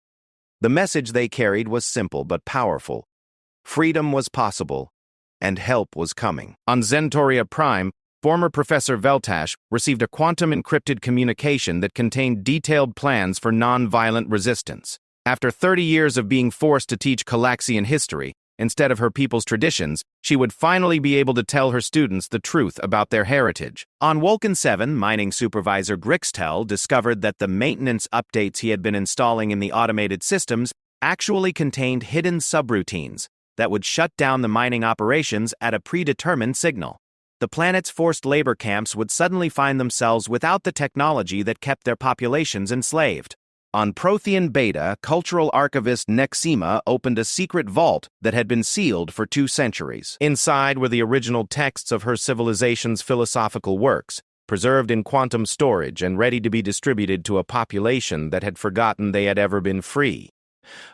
The message they carried was simple but powerful. Freedom was possible, and help was coming. On Zentoria Prime, former Professor Veltash received a quantum-encrypted communication that contained detailed plans for non-violent resistance. After 30 years of being forced to teach Calaxian history, instead of her people's traditions, she would finally be able to tell her students the truth about their heritage. On Vulcan 7, mining supervisor Grixtel discovered that the maintenance updates he had been installing in the automated systems actually contained hidden subroutines that would shut down the mining operations at a predetermined signal. The planet's forced labor camps would suddenly find themselves without the technology that kept their populations enslaved. On Prothean Beta, cultural archivist Nexima opened a secret vault that had been sealed for 2 centuries. Inside were the original texts of her civilization's philosophical works, preserved in quantum storage and ready to be distributed to a population that had forgotten they had ever been free.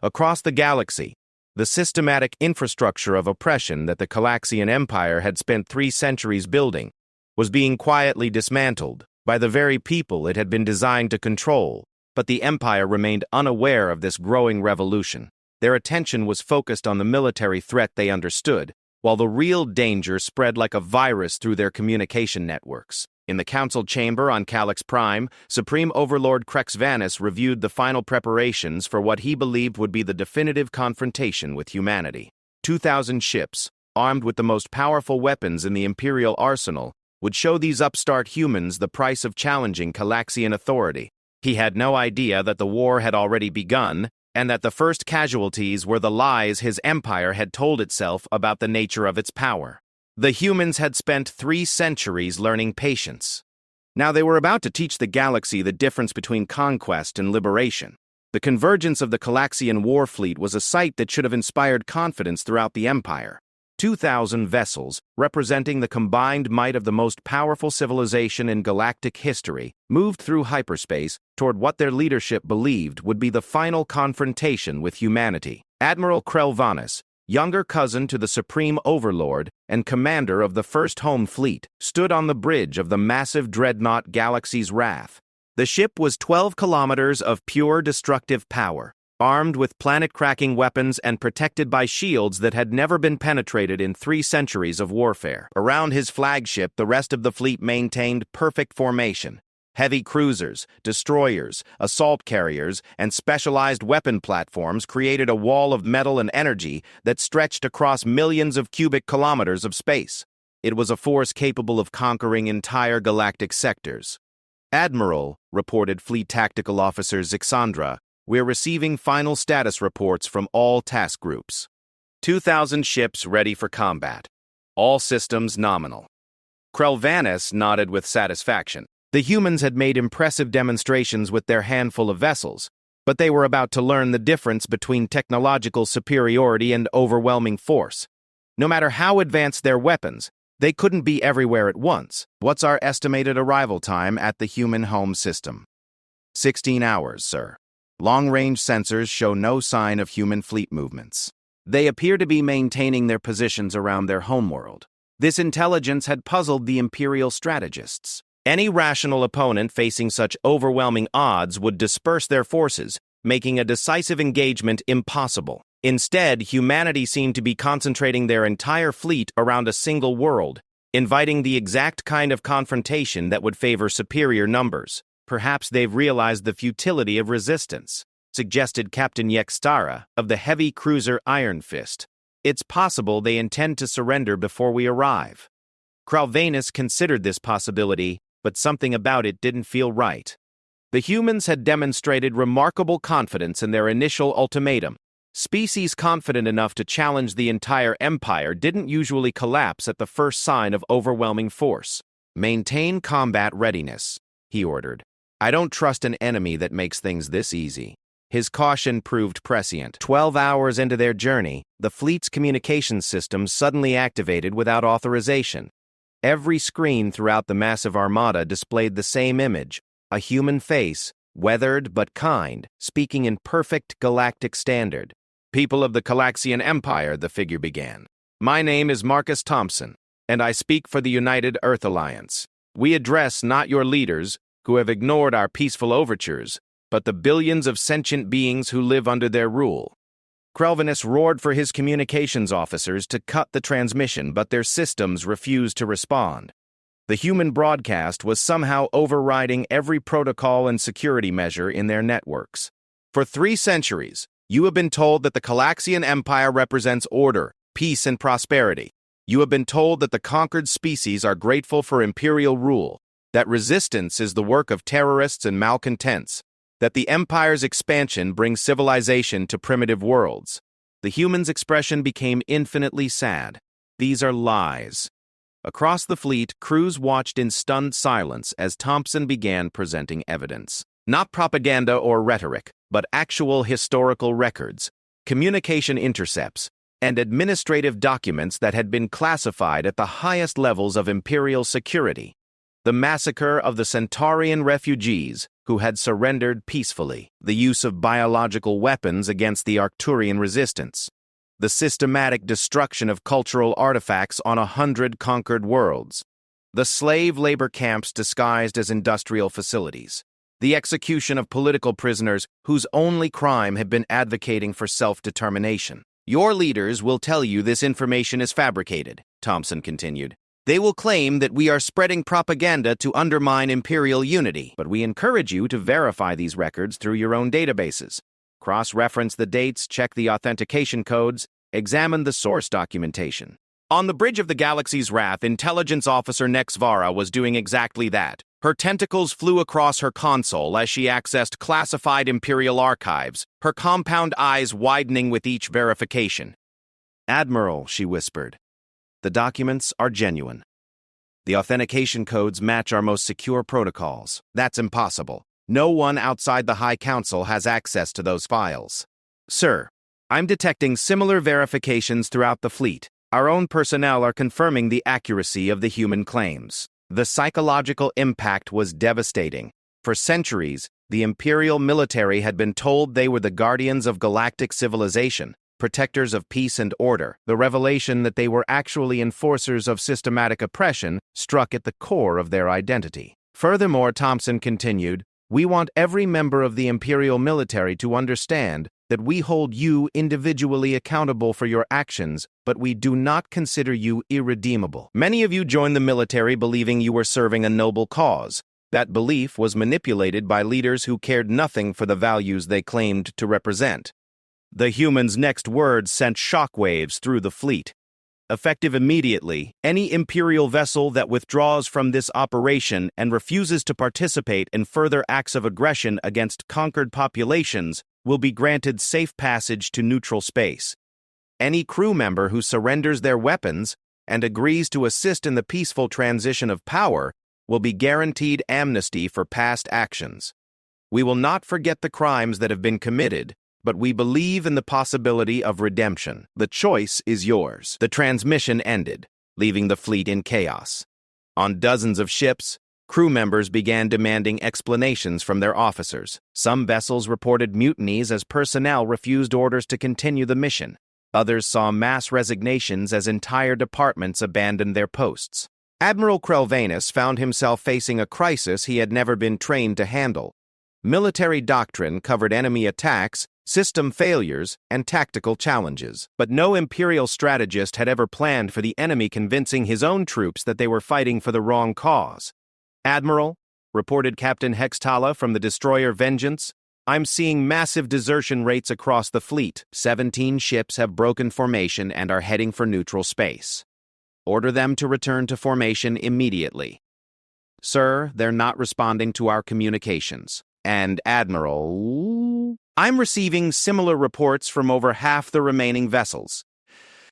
Across the galaxy, the systematic infrastructure of oppression that the Calaxian Empire had spent 3 centuries building was being quietly dismantled by the very people it had been designed to control. But the Empire remained unaware of this growing revolution. Their attention was focused on the military threat they understood, while the real danger spread like a virus through their communication networks. In the council chamber on Calyx Prime, Supreme Overlord Crexvanus reviewed the final preparations for what he believed would be the definitive confrontation with humanity. 2,000 ships, armed with the most powerful weapons in the Imperial arsenal, would show these upstart humans the price of challenging Calaxian authority. He had no idea that the war had already begun, and that the first casualties were the lies his empire had told itself about the nature of its power. The humans had spent 3 centuries learning patience. Now they were about to teach the galaxy the difference between conquest and liberation. The convergence of the Calaxian war fleet was a sight that should have inspired confidence throughout the Empire. 2,000 vessels, representing the combined might of the most powerful civilization in galactic history, moved through hyperspace toward what their leadership believed would be the final confrontation with humanity. Admiral Krelvanus, younger cousin to the Supreme Overlord and commander of the First Home Fleet, stood on the bridge of the massive dreadnought Galaxy's Wrath. The ship was 12 kilometers of pure destructive power, armed with planet-cracking weapons and protected by shields that had never been penetrated in 3 centuries of warfare. Around his flagship, the rest of the fleet maintained perfect formation. Heavy cruisers, destroyers, assault carriers, and specialized weapon platforms created a wall of metal and energy that stretched across millions of cubic kilometers of space. It was a force capable of conquering entire galactic sectors. "Admiral," reported Fleet Tactical Officer Zixandra, "we're receiving final status reports from all task groups. 2,000 ships ready for combat. All systems nominal." Krelvanus nodded with satisfaction. The humans had made impressive demonstrations with their handful of vessels, but they were about to learn the difference between technological superiority and overwhelming force. No matter how advanced their weapons, they couldn't be everywhere at once. "What's our estimated arrival time at the human home system?" 16 hours, sir. Long-range sensors show no sign of human fleet movements. They appear to be maintaining their positions around their homeworld. This intelligence had puzzled the Imperial strategists. Any rational opponent facing such overwhelming odds would disperse their forces, making a decisive engagement impossible. Instead, humanity seemed to be concentrating their entire fleet around a single world, inviting the exact kind of confrontation that would favor superior numbers. "Perhaps they've realized the futility of resistance," suggested Captain Yextara of the heavy cruiser Iron Fist. "It's possible they intend to surrender before we arrive." Krelvanus considered this possibility, but something about it didn't feel right. The humans had demonstrated remarkable confidence in their initial ultimatum. Species confident enough to challenge the entire empire didn't usually collapse at the first sign of overwhelming force. "Maintain combat readiness," he ordered. "I don't trust an enemy that makes things this easy." His caution proved prescient. 12 hours into their journey, the fleet's communications system suddenly activated without authorization. Every screen throughout the massive armada displayed the same image, a human face, weathered but kind, speaking in perfect galactic standard. "People of the Calaxian Empire," the figure began. "My name is Marcus Thompson, and I speak for the United Earth Alliance. We address not your leaders, who have ignored our peaceful overtures, but the billions of sentient beings who live under their rule." Krelvanus roared for his communications officers to cut the transmission, but their systems refused to respond. The human broadcast was somehow overriding every protocol and security measure in their networks. For 3 centuries, you have been told that the Calaxian Empire represents order, peace, and prosperity. You have been told that the conquered species are grateful for imperial rule, that resistance is the work of terrorists and malcontents, that the Empire's expansion brings civilization to primitive worlds. The humans' expression became infinitely sad. These are lies. Across the fleet, crews watched in stunned silence as Thompson began presenting evidence. Not propaganda or rhetoric, but actual historical records, communication intercepts, and administrative documents that had been classified at the highest levels of imperial security. The massacre of the Centaurian refugees who had surrendered peacefully, the use of biological weapons against the Arcturian resistance, the systematic destruction of cultural artifacts on 100 conquered worlds, the slave labor camps disguised as industrial facilities, the execution of political prisoners whose only crime had been advocating for self-determination. Your leaders will tell you this information is fabricated, Thompson continued. They will claim that we are spreading propaganda to undermine imperial unity, but we encourage you to verify these records through your own databases. Cross-reference the dates, check the authentication codes, examine the source documentation. On the bridge of the Galaxy's Wrath, Intelligence Officer Nexvara was doing exactly that. Her tentacles flew across her console as she accessed classified Imperial archives, her compound eyes widening with each verification. "Admiral," she whispered, "the documents are genuine. The authentication codes match our most secure protocols. That's impossible. No one outside the High Council has access to those files." "Sir, I'm detecting similar verifications throughout the fleet. Our own personnel are confirming the accuracy of the human claims." The psychological impact was devastating. For centuries, the Imperial military had been told they were the guardians of galactic civilization, protectors of peace and order. The revelation that they were actually enforcers of systematic oppression struck at the core of their identity. Furthermore, Thompson continued, "We want every member of the Imperial military to understand that we hold you individually accountable for your actions, but we do not consider you irredeemable. Many of you joined the military believing you were serving a noble cause. That belief was manipulated by leaders who cared nothing for the values they claimed to represent." The human's next words sent shockwaves through the fleet. Effective immediately, any Imperial vessel that withdraws from this operation and refuses to participate in further acts of aggression against conquered populations will be granted safe passage to neutral space. Any crew member who surrenders their weapons and agrees to assist in the peaceful transition of power will be guaranteed amnesty for past actions. We will not forget the crimes that have been committed, but we believe in the possibility of redemption. The choice is yours. The transmission ended, leaving the fleet in chaos. On dozens of ships, crew members began demanding explanations from their officers. Some vessels reported mutinies as personnel refused orders to continue the mission. Others saw mass resignations as entire departments abandoned their posts. Admiral Krelvanus found himself facing a crisis he had never been trained to handle. Military doctrine covered enemy attacks, system failures, and tactical challenges. But no Imperial strategist had ever planned for the enemy convincing his own troops that they were fighting for the wrong cause. "Admiral," reported Captain Hextala from the destroyer Vengeance, "I'm seeing massive desertion rates across the fleet. 17 ships have broken formation and are heading for neutral space. Order them to return to formation immediately." "Sir, they're not responding to our communications." "And Admiral, I'm receiving similar reports from over half the remaining vessels."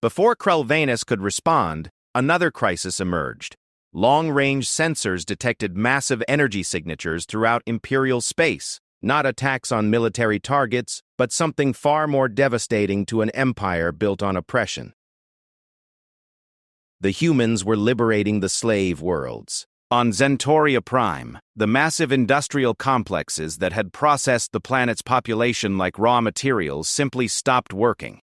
Before Krelvanus could respond, another crisis emerged. Long-range sensors detected massive energy signatures throughout Imperial space, not attacks on military targets, but something far more devastating to an empire built on oppression. The humans were liberating the slave worlds. On Zentoria Prime, the massive industrial complexes that had processed the planet's population like raw materials simply stopped working.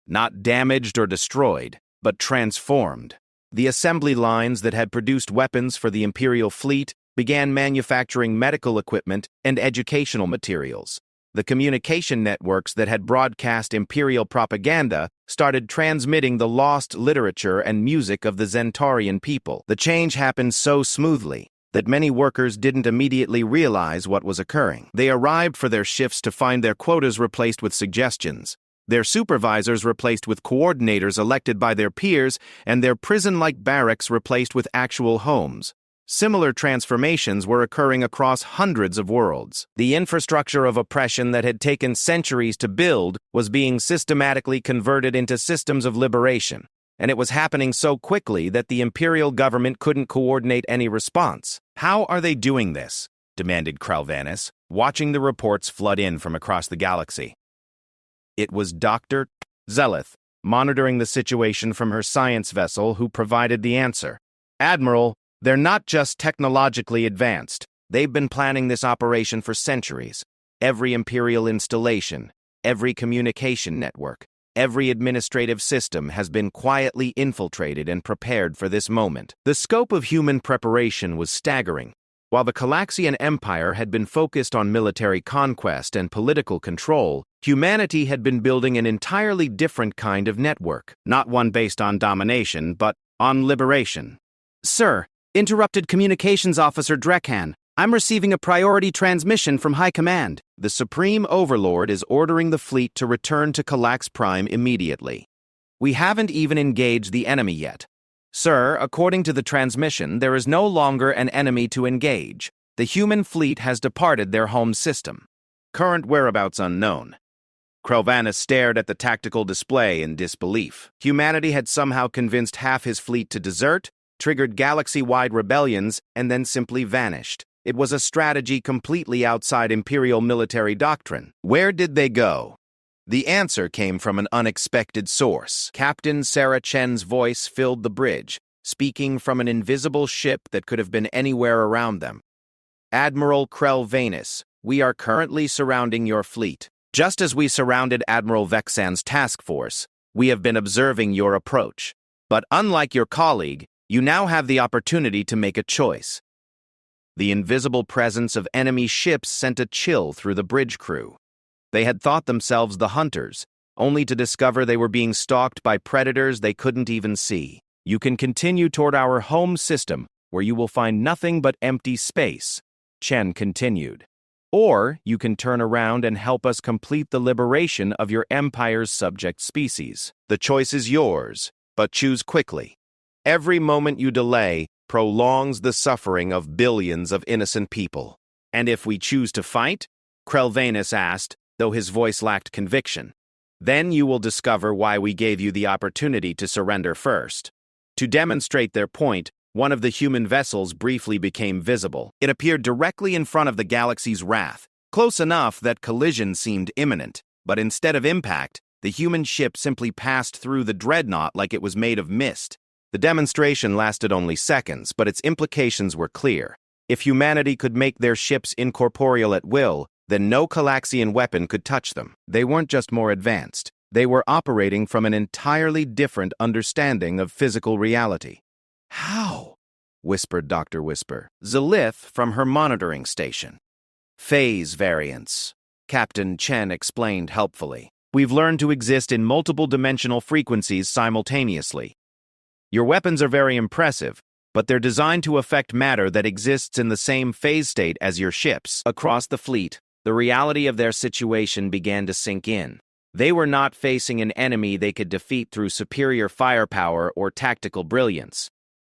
Not damaged or destroyed, but transformed. The assembly lines that had produced weapons for the Imperial fleet began manufacturing medical equipment and educational materials. The communication networks that had broadcast imperial propaganda started transmitting the lost literature and music of the Zentaurian people. The change happened so smoothly that many workers didn't immediately realize what was occurring. They arrived for their shifts to find their quotas replaced with suggestions, their supervisors replaced with coordinators elected by their peers, and their prison-like barracks replaced with actual homes. Similar transformations were occurring across hundreds of worlds. The infrastructure of oppression that had taken centuries to build was being systematically converted into systems of liberation, and it was happening so quickly that the imperial government couldn't coordinate any response. "How are they doing this?" demanded Kralvanis, watching the reports flood in from across the galaxy. It was Dr. Zelith, monitoring the situation from her science vessel, who provided the answer. "Admiral, they're not just technologically advanced. They've been planning this operation for centuries. Every imperial installation, every communication network, every administrative system has been quietly infiltrated and prepared for this moment." The scope of human preparation was staggering. While the Calaxian Empire had been focused on military conquest and political control, humanity had been building an entirely different kind of network. Not one based on domination, but on liberation. "Sir," interrupted Communications Officer Drekhan, "I'm receiving a priority transmission from High Command. The Supreme Overlord is ordering the fleet to return to Calax Prime immediately. We haven't even engaged the enemy yet. Sir, according to the transmission, there is no longer an enemy to engage. The human fleet has departed their home system. Current whereabouts unknown." Kralvanis stared at the tactical display in disbelief. Humanity had somehow convinced half his fleet to desert, triggered galaxy-wide rebellions, and then simply vanished. It was a strategy completely outside Imperial military doctrine. Where did they go? The answer came from an unexpected source. Captain Sarah Chen's voice filled the bridge, speaking from an invisible ship that could have been anywhere around them. "Admiral Kralvanis, we are currently surrounding your fleet. Just as we surrounded Admiral Vexan's task force, we have been observing your approach. But unlike your colleague, you now have the opportunity to make a choice." The invisible presence of enemy ships sent a chill through the bridge crew. They had thought themselves the hunters, only to discover they were being stalked by predators they couldn't even see. "You can continue toward our home system, where you will find nothing but empty space," Chen continued. "Or you can turn around and help us complete the liberation of your empire's subject species. The choice is yours, but choose quickly. Every moment you delay prolongs the suffering of billions of innocent people." "And if we choose to fight?" Kralvanis asked, though his voice lacked conviction. "Then you will discover why we gave you the opportunity to surrender first." To demonstrate their point, one of the human vessels briefly became visible. It appeared directly in front of the galaxy's wrath, close enough that collision seemed imminent. But instead of impact, the human ship simply passed through the dreadnought like it was made of mist. The demonstration lasted only seconds, but its implications were clear. If humanity could make their ships incorporeal at will, then no Calaxian weapon could touch them. They weren't just more advanced. They were operating from an entirely different understanding of physical reality. "How?" whispered Dr. Whisper. "Zelith from her monitoring station." "Phase variance," Captain Chen explained helpfully. "We've learned to exist in multiple dimensional frequencies simultaneously. Your weapons are very impressive, but they're designed to affect matter that exists in the same phase state as your ships." Across the fleet, the reality of their situation began to sink in. They were not facing an enemy they could defeat through superior firepower or tactical brilliance.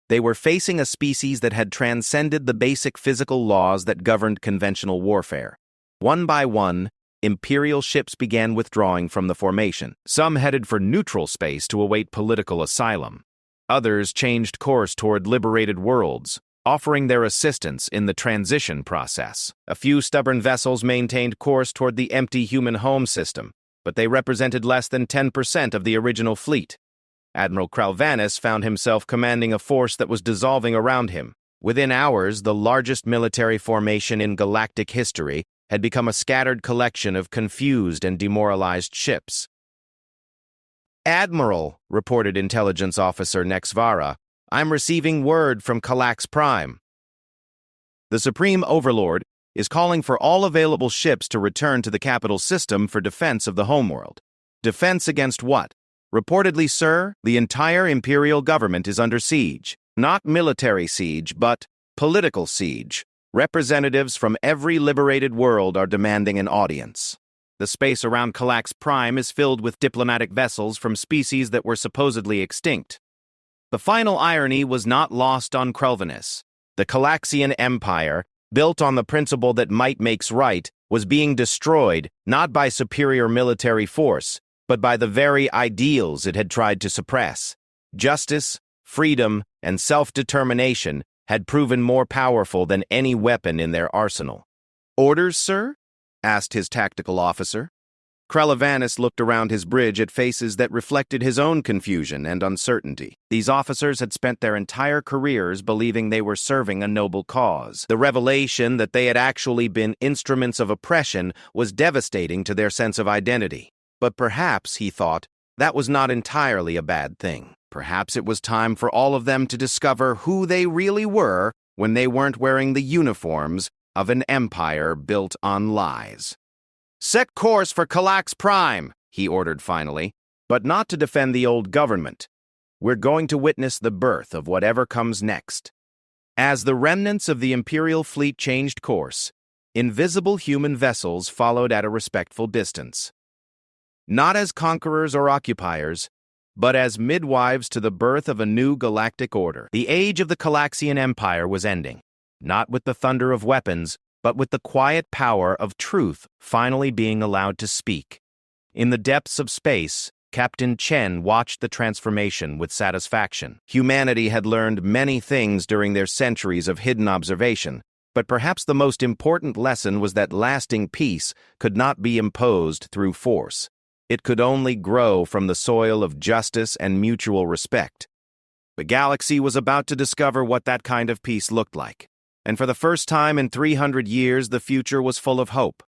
They were facing a species that had transcended the basic physical laws that governed conventional warfare. One by one, Imperial ships began withdrawing from the formation. Some headed for neutral space to await political asylum. Others changed course toward liberated worlds, offering their assistance in the transition process. A few stubborn vessels maintained course toward the empty human home system, but they represented less than 10% of the original fleet. Admiral Kralvanis found himself commanding a force that was dissolving around him. Within hours, the largest military formation in galactic history had become a scattered collection of confused and demoralized ships. "Admiral," reported Intelligence Officer Nexvara, "I'm receiving word from Calax Prime. The Supreme Overlord is calling for all available ships to return to the capital system for defense of the homeworld. Defense against what? Reportedly, sir, the entire imperial government is under siege. Not military siege, but political siege. Representatives from every liberated world are demanding an audience. The space around Calax Prime is filled with diplomatic vessels from species that were supposedly extinct. The final irony was not lost on Krelvanus. The Calaxian Empire, built on the principle that might makes right, was being destroyed not by superior military force, but by the very ideals it had tried to suppress. Justice, freedom, and self-determination had proven more powerful than any weapon in their arsenal. "Orders, sir?" asked his tactical officer. Krelvanus looked around his bridge at faces that reflected his own confusion and uncertainty. These officers had spent their entire careers believing they were serving a noble cause. The revelation that they had actually been instruments of oppression was devastating to their sense of identity. But perhaps, he thought, that was not entirely a bad thing. Perhaps it was time for all of them to discover who they really were when they weren't wearing the uniforms of an empire built on lies. "Set course for Calax Prime," he ordered finally, "but not to defend the old government. We're going to witness the birth of whatever comes next." As the remnants of the Imperial fleet changed course, invisible human vessels followed at a respectful distance. Not as conquerors or occupiers, but as midwives to the birth of a new galactic order. The age of the Calaxian Empire was ending, not with the thunder of weapons, but with the quiet power of truth finally being allowed to speak. In the depths of space, Captain Chen watched the transformation with satisfaction. Humanity had learned many things during their centuries of hidden observation, but perhaps the most important lesson was that lasting peace could not be imposed through force. It could only grow from the soil of justice and mutual respect. The galaxy was about to discover what that kind of peace looked like. And for the first time in 300 years, the future was full of hope.